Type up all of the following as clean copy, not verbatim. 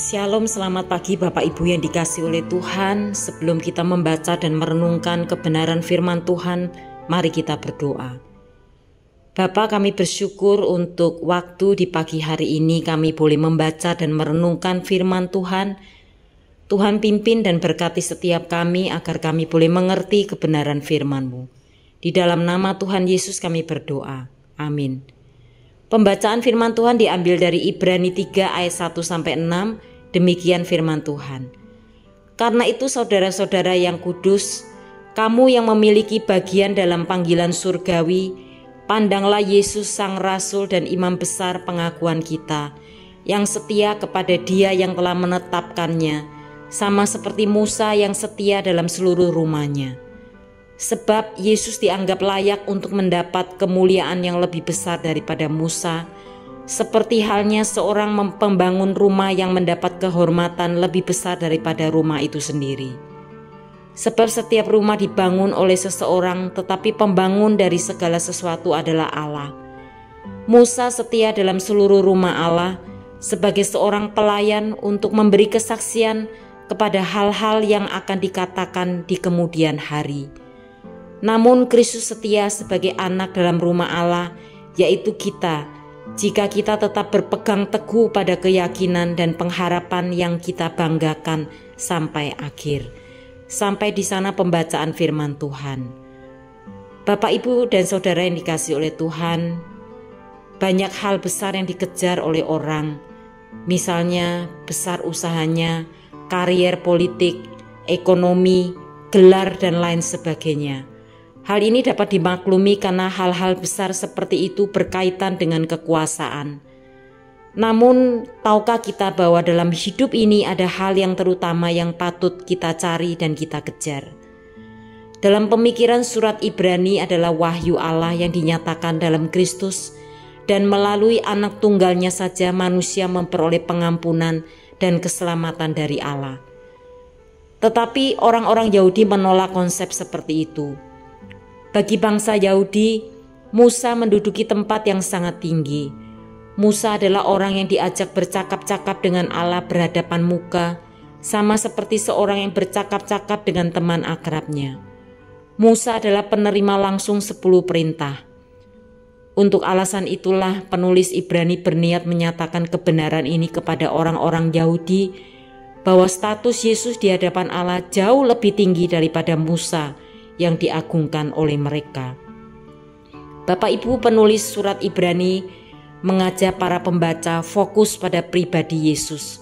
Shalom, selamat pagi Bapak Ibu yang dikasihi oleh Tuhan. Sebelum kita membaca dan merenungkan kebenaran firman Tuhan, mari kita berdoa. Bapa, kami bersyukur untuk waktu di pagi hari ini kami boleh membaca dan merenungkan firman Tuhan. Tuhan pimpin dan berkati setiap kami agar kami boleh mengerti kebenaran firman-Mu. Di dalam nama Tuhan Yesus kami berdoa. Amin. Pembacaan firman Tuhan diambil dari Ibrani 3 ayat 1-6. Demikian firman Tuhan. Karena itu saudara-saudara yang kudus, kamu yang memiliki bagian dalam panggilan surgawi, pandanglah Yesus sang rasul dan imam besar pengakuan kita, yang setia kepada Dia yang telah menetapkannya, sama seperti Musa yang setia dalam seluruh rumahnya. Sebab Yesus dianggap layak untuk mendapat kemuliaan yang lebih besar daripada Musa, seperti halnya seorang pembangun rumah yang mendapat kehormatan lebih besar daripada rumah itu sendiri. Sebab setiap rumah dibangun oleh seseorang, tetapi pembangun dari segala sesuatu adalah Allah. Musa setia dalam seluruh rumah Allah sebagai seorang pelayan untuk memberi kesaksian kepada hal-hal yang akan dikatakan di kemudian hari. Namun Kristus setia sebagai anak dalam rumah Allah, yaitu kita, jika kita tetap berpegang teguh pada keyakinan dan pengharapan yang kita banggakan sampai akhir. Sampai di sana pembacaan firman Tuhan. Bapak, Ibu, dan saudara yang dikasihi oleh Tuhan, banyak hal besar yang dikejar oleh orang. Misalnya besar usahanya, karier politik, ekonomi, gelar, dan lain sebagainya. Hal ini dapat dimaklumi karena hal-hal besar seperti itu berkaitan dengan kekuasaan. Namun, tahukah kita bahwa dalam hidup ini ada hal yang terutama yang patut kita cari dan kita kejar? Dalam pemikiran surat Ibrani adalah wahyu Allah yang dinyatakan dalam Kristus, dan melalui anak tunggalnya saja manusia memperoleh pengampunan dan keselamatan dari Allah. Tetapi orang-orang Yahudi menolak konsep seperti itu. Bagi bangsa Yahudi, Musa menduduki tempat yang sangat tinggi. Musa adalah orang yang diajak bercakap-cakap dengan Allah berhadapan muka, sama seperti seorang yang bercakap-cakap dengan teman akrabnya. Musa adalah penerima langsung 10 perintah. Untuk alasan itulah penulis Ibrani berniat menyatakan kebenaran ini kepada orang-orang Yahudi, bahwa status Yesus di hadapan Allah jauh lebih tinggi daripada Musa yang diagungkan oleh mereka. Bapak Ibu, penulis surat Ibrani mengajak para pembaca fokus pada pribadi Yesus.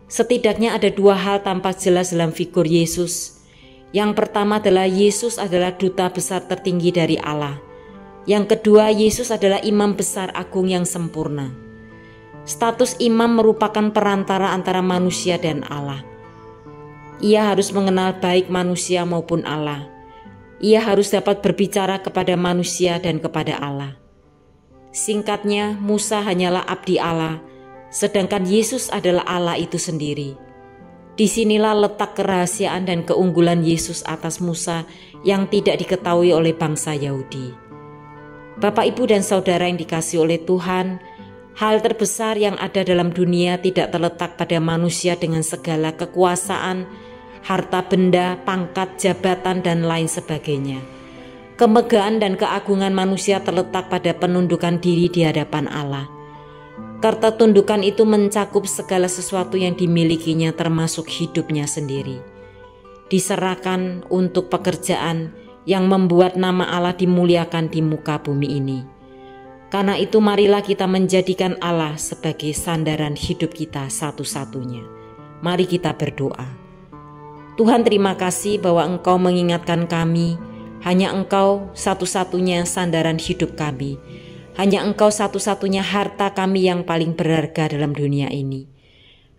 Setidaknya ada 2 hal tampak jelas dalam figur Yesus. Yang pertama adalah Yesus adalah duta besar tertinggi dari Allah. Yang kedua, Yesus adalah imam besar agung yang sempurna. Status imam merupakan perantara antara manusia dan Allah. Ia harus mengenal baik manusia maupun Allah. Ia harus dapat berbicara kepada manusia dan kepada Allah. Singkatnya, Musa hanyalah abdi Allah, sedangkan Yesus adalah Allah itu sendiri. Disinilah letak kerahasiaan dan keunggulan Yesus atas Musa yang tidak diketahui oleh bangsa Yahudi. Bapak, Ibu, dan saudara yang dikasihi oleh Tuhan, hal terbesar yang ada dalam dunia tidak terletak pada manusia dengan segala kekuasaan, harta benda, pangkat, jabatan, dan lain sebagainya. Kemegahan dan keagungan manusia terletak pada penundukan diri di hadapan Allah. Ketertundukan itu mencakup segala sesuatu yang dimilikinya termasuk hidupnya sendiri. Diserahkan untuk pekerjaan yang membuat nama Allah dimuliakan di muka bumi ini. Karena itu marilah kita menjadikan Allah sebagai sandaran hidup kita satu-satunya. Mari kita berdoa. Tuhan, terima kasih bahwa Engkau mengingatkan kami, hanya Engkau satu-satunya sandaran hidup kami. Hanya Engkau satu-satunya harta kami yang paling berharga dalam dunia ini.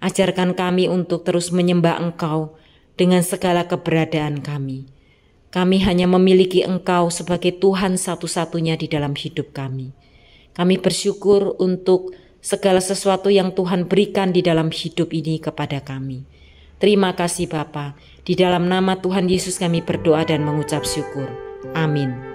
Ajarkan kami untuk terus menyembah Engkau dengan segala keberadaan kami. Kami hanya memiliki Engkau sebagai Tuhan satu-satunya di dalam hidup kami. Kami bersyukur untuk segala sesuatu yang Tuhan berikan di dalam hidup ini kepada kami. Terima kasih Bapa. Di dalam nama Tuhan Yesus kami berdoa dan mengucap syukur. Amin.